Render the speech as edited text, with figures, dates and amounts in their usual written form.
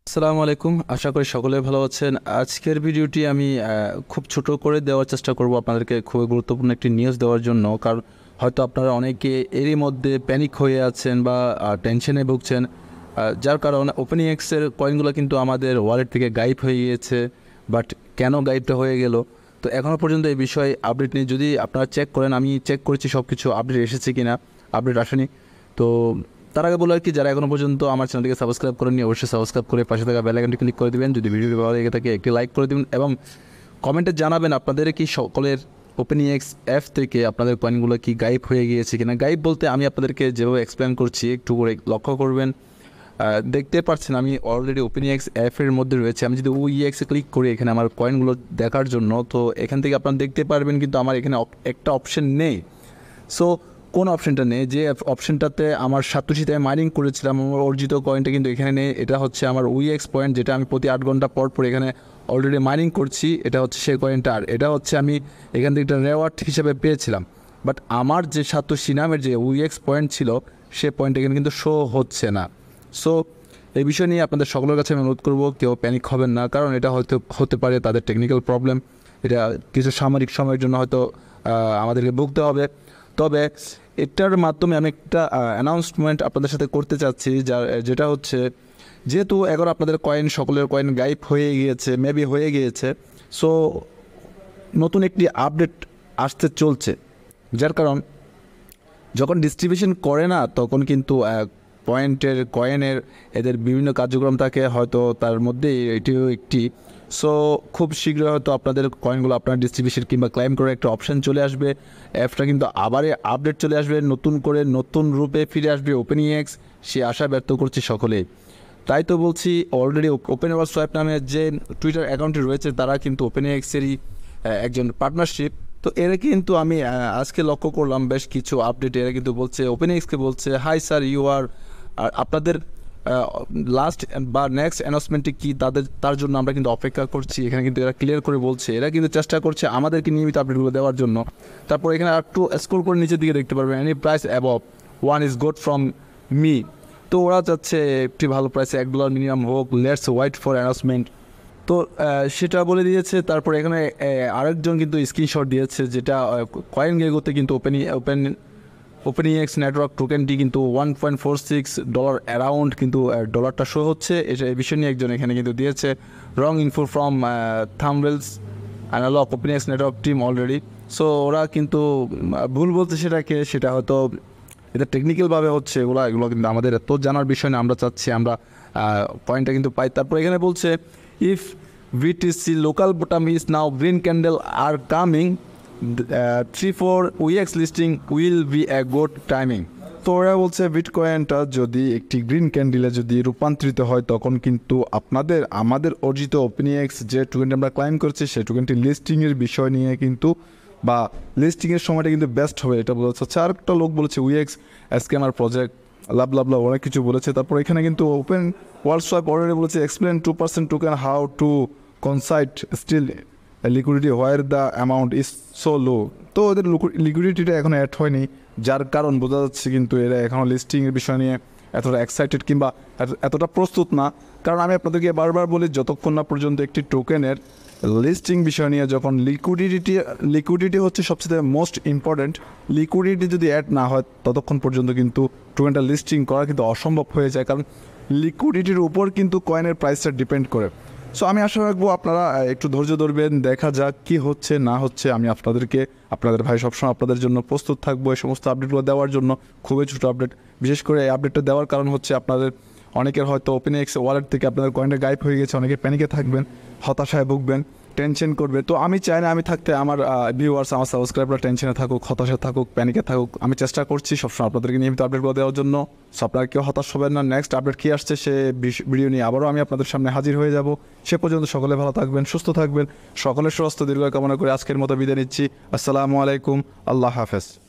আসসালামু আলাইকুম, আশা করি সকলে ভালো আছেন। আজকের ভিডিওটি আমি খুব ছোট করে দেওয়ার চেষ্টা করব আপনাদেরকে, খুবই গুরুত্বপূর্ণ একটি নিউজ দেওয়ার জন্য। কারণ হয়তো আপনারা অনেকে এরই মধ্যে প্যানিক হয়ে আছেন বা টেনশনে ভুগছেন, যার কারণে ওপেনএক্সের কয়েনগুলো কিন্তু আমাদের ওয়ালেট থেকে গায়েব হয়ে গিয়েছে। বাট কেন গায়েবটা হয়ে গেল, তো এখনও পর্যন্ত এই বিষয়ে আপডেট নেই। যদি আপনারা চেক করেন, আমি চেক করেছি সব কিছু আপডেট এসেছে কি না, আপডেট আসেনি। তো তার আগে বলো আর কি, যারা এখনও পর্যন্ত আমার চ্যানেলটিকে সাবস্ক্রাইব করেননি অবশ্যই সাবস্ক্রাইব করে পাশে থাকা বেল আইকনটি ক্লিক করে দিবেন। যদি ভিডিওটি ভালো লেগে থাকে একটি লাইক করে দিবেন এবং কমেন্টে জানাবেন আপনাদের কি সকলের ওপেনএক্স অ্যাপ থেকে আপনাদের কয়েনগুলো কি গায়েব হয়ে গিয়েছে কিনা। গায়েব বলতে আমি আপনাদেরকে যেভাবে এক্সপ্লেন করছি একটু করে লক্ষ্য করবেন। দেখতে পাচ্ছেন আমি অলরেডি ওপেনএক্স অ্যাপের মধ্যে রয়েছে। আমি যদি ওইএক্সে ক্লিক করি এখানে আমার কয়েনগুলো দেখার জন্য, তো এখান থেকে আপনারা দেখতে পারবেন কিন্তু আমার এখানে একটা অপশন নেই। সো কোন অপশনটা নেই, যে অপশনটাতে আমার সাতোশিতে মাইনিং করেছিলাম আমার অর্জিত কয়েনটা কিন্তু এখানে নেই। এটা হচ্ছে আমার ওইএক্স পয়েন্ট, যেটা আমি প্রতি 8 ঘন্টা পর পর এখানে অলরেডি মাইনিং করছি। এটা হচ্ছে সেই কয়েনটা, আর এটা হচ্ছে আমি এখান থেকে একটা রেওয়ার্ড হিসেবে পেয়েছিলাম। বাট আমার যে সাতোশি নামের যে ওইএক্স পয়েন্ট ছিল সে পয়েন্ট এখানে কিন্তু শো হচ্ছে না। সো এই বিষয় নিয়ে আপনাদের সকলের কাছে আমি অনুরোধ করবো, কেউ প্যানিক হবেন না, কারণ এটা হয়তো হতে পারে তাদের টেকনিক্যাল প্রবলেম। এটা কিছু সাময়িক সময়ের জন্য হয়তো আমাদেরকে ভুগতে হবে। তবে এটার মাধ্যমে আমি একটা অ্যানাউন্সমেন্ট আপনাদের সাথে করতে চাচ্ছি, যেটা হচ্ছে, যেহেতু এখন আপনাদের কয়েন সকলের কয়েন গায়েব হয়ে গিয়েছে, মেবি হয়ে গিয়েছে, সো নতুন একটি আপডেট আসতে চলছে। যার কারণ যখন ডিস্ট্রিবিউশন করে না তখন কিন্তু কয়েনের এদের বিভিন্ন কার্যক্রম থাকে, হয়তো তার মধ্যে এটিও একটি। সো খুব শীঘ্রই হয়তো আপনাদের কয়েনগুলো আপনার ডিস্ট্রিবিউশন কিংবা ক্লেম করার একটা অপশান চলে আসবে। অ্যাপটা কিন্তু আবার আপডেট চলে আসবে, নতুন করে নতুন রূপে ফিরে আসবে ওপেনএক্স। সে আশা ব্যর্থ করছে সকলেই। তাই তো বলছি, অলরেডি ওপেনওয়ালসোয়াপ নামে যে টুইটার অ্যাকাউন্টটি রয়েছে তারা কিন্তু ওপেনএক্সেরই একজন পার্টনারশিপ। তো এরা কিন্তু আমি আজকে লক্ষ্য করলাম বেশ কিছু আপডেট, এরা কিন্তু বলছে, ওপেনএক্সকে বলছে, হাই স্যার ইউ আর, আর আপনাদের লাস্ট বা নেক্সট অ্যানাউন্সমেন্টটি কী তার জন্য আমরা কিন্তু অপেক্ষা করছি। এখানে কিন্তু এরা ক্লিয়ার করে বলছে, এরা কিন্তু চেষ্টা করছে আমাদেরকে নিয়মিত আপডেটগুলো দেওয়ার জন্য। তারপর এখানে একটু স্ক্রল করে নিচের দিকে দেখতে পারবেন, any price above one is good from me. তো ওরা চাচ্ছে একটি ভালো প্রাইসে $1 মিনিমাম হোক, লেটস ওয়াইট ফর অ্যানাউন্সমেন্ট। তো সেটা বলে দিয়েছে। তারপর এখানে আরেকজন কিন্তু স্ক্রিনশট দিয়েছে, যেটা কয়েন গেগোতে কিন্তু ওপেনএক্স নেটওয়ার্ক টোকেনটি কিন্তু $1.46 অ্যারাউন্ড কিন্তু ডলারটা শো হচ্ছে। এটা এই বিষয় নিয়ে একজন এখানে কিন্তু দিয়েছে, wrong info from thumbnails analog OpenX network team already. So ওরা কিন্তু ভুল বলতে সেটা হয়তো এটা টেকনিক্যালভাবে হচ্ছে, এগুলো কিন্তু আমাদের এত জানার বিষয় না। আমরা চাচ্ছি আমরা পয়েন্টটা কিন্তু পাই। তারপর এখানে বলছে, if VTC local bottom is now green candle are coming 3-4 উইএক্স listing will be a good timing. তো ওরা বলছে বিটকয়েনটা যদি একটি গ্রিন ক্যান্ডেলে যদি রূপান্তরিত হয় তখন কিন্তু আমাদের অর্জিত ওপেনএক্স যে টোকেনটি আমরা ক্লাইম করছি সেই টোকেনটি লিস্টিংয়ের বিষয় নিয়ে কিন্তু, বা লিস্টিংয়ের সময়টা কিন্তু বেস্ট হবে, এটা বোঝা যাচ্ছে। আর একটা লোক বলেছে উইএক্স স্ক্যামার প্রজেক্ট লাভ অনেক কিছু বলেছে। তারপর এখানে কিন্তু ওপেনওয়ালসোয়াপ অলরেডি বলেছে, explain 2% token how to concise still liquidity where the amount is so low. তো ওদের লিকুইডিটিটা এখনও অ্যাড হয়নি, যার কারণ বোঝা যাচ্ছে কিন্তু এরা এখনও লিস্টিংয়ের বিষয় নিয়ে এতটা এক্সাইটেড কিংবা এতটা প্রস্তুত না। কারণ আমি আপনাদেরকে বারবার বলি, যতক্ষণ না পর্যন্ত একটি টোকেনের লিস্টিং বিষয় নিয়ে, যখন লিকুইডিটি হচ্ছে সবচেয়ে মোস্ট ইম্পর্ট্যান্ট, লিকুইডিটি যদি অ্যাড না হয় ততক্ষণ পর্যন্ত কিন্তু টোকেনটা লিস্টিং করা কিন্তু অসম্ভব হয়ে যায়, কারণ লিকুইডিটির উপর কিন্তু কয়েনের প্রাইসটা ডিপেন্ড করে। সো আমি আশা রাখবো আপনারা একটু ধৈর্য ধরবেন, দেখা যাক কী হচ্ছে না হচ্ছে। আমি আপনাদের ভাই সবসময় আপনাদের জন্য প্রস্তুত থাকবো এই সমস্ত আপডেটগুলো দেওয়ার জন্য। খুবই ছোটো আপডেট, বিশেষ করে এই আপডেটটা দেওয়ার কারণ হচ্ছে আপনাদের অনেকের হয়তো ওপেনএক্স ওয়ালেট থেকে আপনাদের কয়েনটা গায়েব হয়ে গেছে, অনেকে প্যানিকে থাকবেন, হতাশায় ভুগবেন, টেনশন করবে। তো আমি চাই না আমি থাকতে আমার ভিউয়ার্স, আমার সাবস্ক্রাইবাররা টেনশনে থাকুক, হতাশা থাকুক, প্যানিকে থাকুক। আমি চেষ্টা করছি সবসময় আপনাদেরকে নিয়মিত আপডেটগুলো দেওয়ার জন্য। সো আপনারা কেউ হতাশ হবেন না। নেক্সট আপডেট কী আসছে সে ভিডিও নিয়ে আবারও আমি আপনাদের সামনে হাজির হয়ে যাব। সে পর্যন্ত সকলে ভালো থাকবেন, সুস্থ থাকবেন, সকলের সুস্বাস্থ্য দীর্ঘ কামনা করে আজকের মতো বিদায় নিচ্ছি। আসসালামু আলাইকুম, আল্লাহ হাফেজ।